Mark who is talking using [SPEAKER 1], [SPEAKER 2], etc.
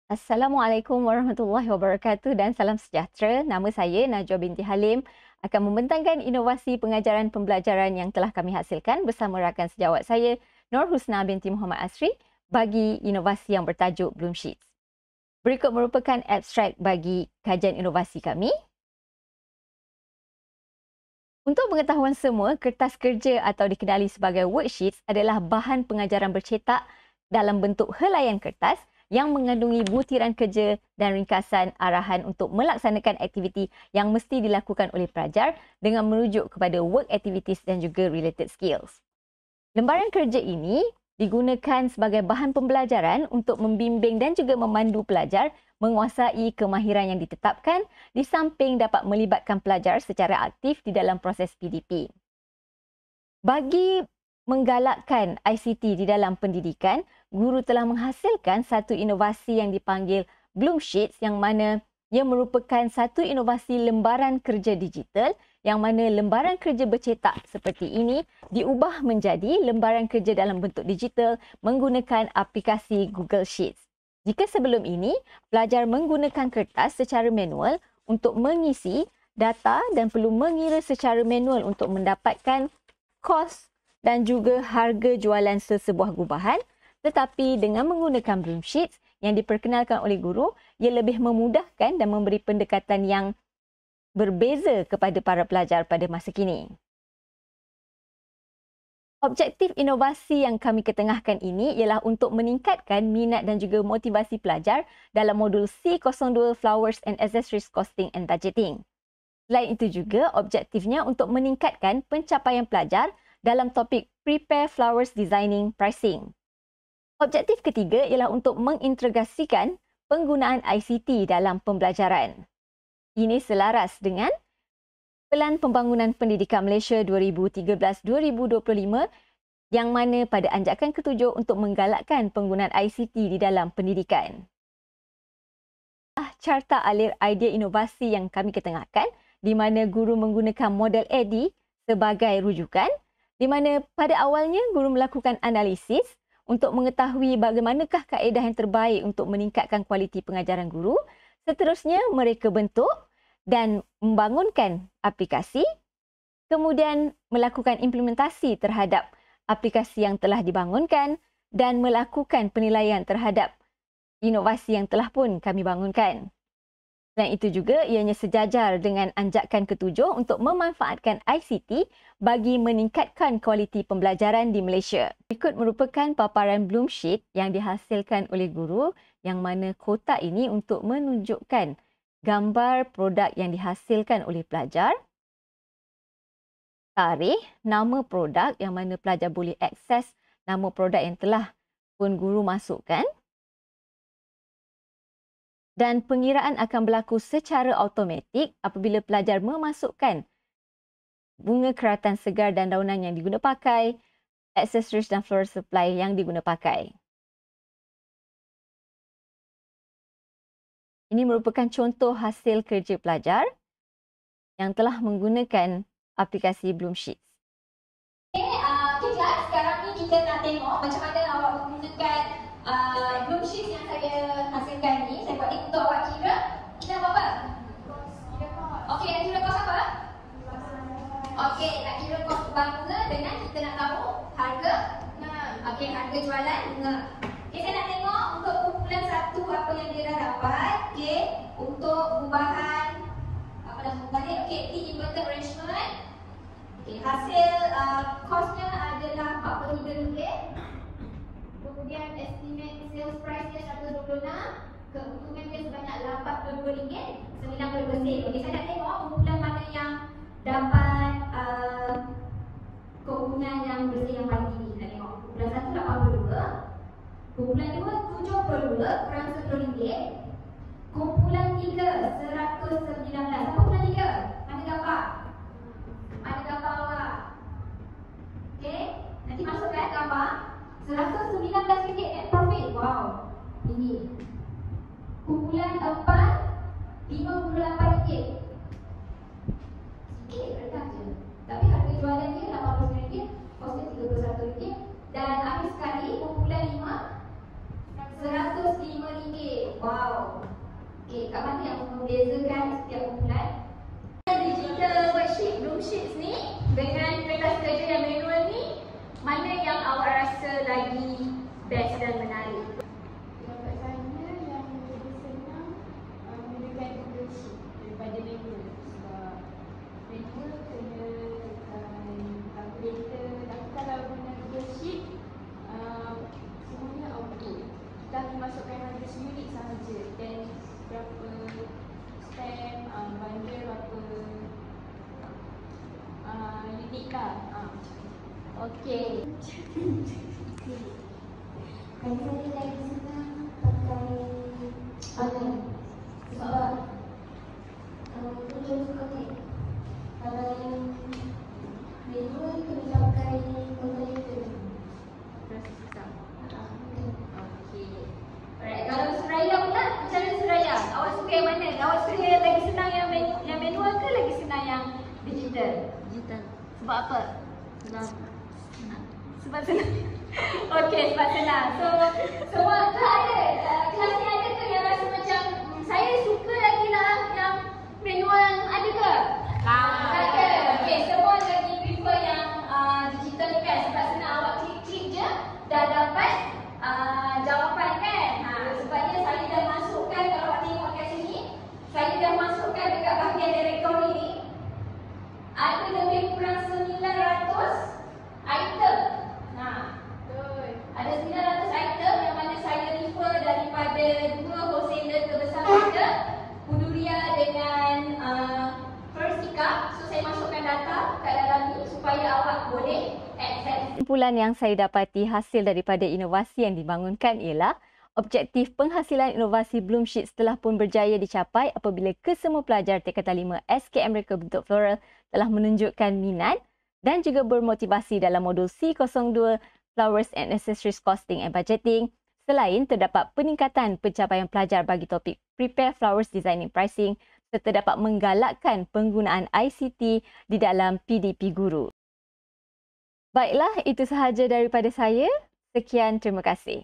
[SPEAKER 1] Assalamualaikum warahmatullahi wabarakatuh dan salam sejahtera. Nama saya Najwa binti Halim akan membentangkan inovasi pengajaran pembelajaran yang telah kami hasilkan bersama rakan sejawat saya Nur Husna binti Muhammad Asri bagi inovasi yang bertajuk Bloomsheets. Berikut merupakan abstrak bagi kajian inovasi kami. Untuk pengetahuan semua, kertas kerja atau dikenali sebagai worksheets adalah bahan pengajaran bercetak dalam bentuk helaian kertas yang mengandungi butiran kerja dan ringkasan arahan untuk melaksanakan aktiviti yang mesti dilakukan oleh pelajar dengan merujuk kepada work activities dan juga related skills. Lembaran kerja ini digunakan sebagai bahan pembelajaran untuk membimbing dan juga memandu pelajar menguasai kemahiran yang ditetapkan di samping dapat melibatkan pelajar secara aktif di dalam proses PDP. Bagi menggalakkan ICT di dalam pendidikan, guru telah menghasilkan satu inovasi yang dipanggil Bloomsheets yang mana ia merupakan satu inovasi lembaran kerja digital yang mana lembaran kerja bercetak seperti ini diubah menjadi lembaran kerja dalam bentuk digital menggunakan aplikasi Google Sheets. Jika sebelum ini, pelajar menggunakan kertas secara manual untuk mengisi data dan perlu mengira secara manual untuk mendapatkan kos dan juga harga jualan sesebuah gubahan, tetapi dengan menggunakan Bloomsheets yang diperkenalkan oleh guru, ia lebih memudahkan dan memberi pendekatan yang berbeza kepada para pelajar pada masa kini. Objektif inovasi yang kami ketengahkan ini ialah untuk meningkatkan minat dan juga motivasi pelajar dalam modul C02 Flowers and Accessories Costing and Budgeting. Selain itu juga, objektifnya untuk meningkatkan pencapaian pelajar dalam topik Prepare Flowers Designing Pricing. Objektif ketiga ialah untuk mengintegrasikan penggunaan ICT dalam pembelajaran. Ini selaras dengan Pelan Pembangunan Pendidikan Malaysia 2013-2025 yang mana pada anjakan ketujuh untuk menggalakkan penggunaan ICT di dalam pendidikan. Carta alir idea inovasi yang kami ketengahkan di mana guru menggunakan model ADDIE sebagai rujukan di mana pada awalnya guru melakukan analisis untuk mengetahui bagaimanakah kaedah yang terbaik untuk meningkatkan kualiti pengajaran guru. Seterusnya mereka bentuk dan membangunkan aplikasi, kemudian melakukan implementasi terhadap aplikasi yang telah dibangunkan dan melakukan penilaian terhadap inovasi yang telah pun kami bangunkan. Selain itu juga, ianya sejajar dengan anjakan ketujuh untuk memanfaatkan ICT bagi meningkatkan kualiti pembelajaran di Malaysia. Berikut merupakan paparan Bloomsheet yang dihasilkan oleh guru yang mana kotak ini untuk menunjukkan gambar produk yang dihasilkan oleh pelajar, tarikh, nama produk yang mana pelajar boleh akses nama produk yang telah pun guru masukkan, dan pengiraan akan berlaku secara automatik apabila pelajar memasukkan bunga keratan segar dan daunan yang diguna pakai, aksesoris dan floral supply yang diguna pakai. Ini merupakan contoh hasil kerja pelajar yang telah menggunakan aplikasi Bloomsheets.
[SPEAKER 2] Okay class, sekarang ni kita nak tengok macam mana awak menggunakan Bloomsheets yang saya hasilkan ni. Saya buat ni untuk awak kira. Kita nak buat apa? Okey, nak kira kos apa? Okey, nak kira kos bunga dengan kita nak tahu harga. Okey, harga jualan bunga. Okay, saya nak tengok untuk kumpulan satu apa yang dia dah dapat. Okay, untuk gubahan apa dah balik. Okay, T-inverted arrangement. Okay, hasil kosnya adalah RM43. Kemudian estimate sales price dia RM126. Keuntungan dia sebanyak RM82.90. Okay, saya nak tengok kumpulan mana yang dapat keuntungan yang bersih yang paling tinggi. Kita tengok kumpulan satu RM82. Kumpulan 2, RM72 kurang RM10. Kumpulan 3, RM119. Apa kumpulan 3? Mana gambar? Mana gambar awak? Okey, nanti masukkan gambar. RM119 net profit. Wow, tinggi. Kumpulan 4, RM58. Sikit, rendah je. Tapi harga jualan dia RM89, kosnya RM31. Dan akhir sekali, kumpulan 5, RM105. Wow. Okey, kat mana yang membezakan setiap kumpulan? Digital worksheet, Bloom Sheets ni dengan kertas kerja yang manual ni, mana yang awak rasa lagi best dan menarik?
[SPEAKER 3] Pendapat saya yang lebih senang menggunakan Google Sheet daripada manual, sebab manual kena tekan kalkulator, tapi kalau guna Google Sheet semuanya auto. Kita hanya masukkan harga unit sahaja dan berapa stamp, bundle berapa unit lah.
[SPEAKER 2] Okey.
[SPEAKER 4] Kalau saya lagi senang pakai mana? Sebab tujuan suka ni. Kalau yang manual kena pakai kalkulator.
[SPEAKER 2] Rasa susah. Okey. Alright, kalau Suraya pula, macam mana Suraya? Awak suka yang mana? Awak suka lagi senang yang manual ke lagi senang yang digital?
[SPEAKER 5] Digital.
[SPEAKER 2] Sebab apa?
[SPEAKER 5] Senang.
[SPEAKER 2] Sebab senang. Okey, sebab senang. So, semua ke ada? Kelas ni ada ke yang rasa macam saya suka lagi lah yang manual, ada ke? Ada. Okey, semua lagi prefer yang digital ni kan? Sebab senang, awak klik-klik je dah dapat jawapan kan? Sebabnya saya dah masukkan, kalau awak tengok kat sini, saya dah masukkan dekat bahagian direktori ni. Ada lebih kurang 900 item. Ada 900 item yang mana saya refer daripada dua wholesaler terbesar kita, Huduria dengan First Ika. So saya masukkan data kat dalam ni supaya awak boleh access.
[SPEAKER 1] Kesimpulan yang saya dapati hasil daripada inovasi yang dibangunkan ialah objektif penghasilan inovasi Bloom Sheets telah pun berjaya dicapai apabila kesemua pelajar tingkatan 5 SKM Reka Bentuk Floral telah menunjukkan minat dan juga bermotivasi dalam modul C02 Flowers and Accessories Costing and Budgeting. Selain terdapat peningkatan pencapaian pelajar bagi topik Prepare Flowers Designing Pricing serta dapat menggalakkan penggunaan ICT di dalam PDP guru. Baiklah, itu sahaja daripada saya. Sekian, terima kasih.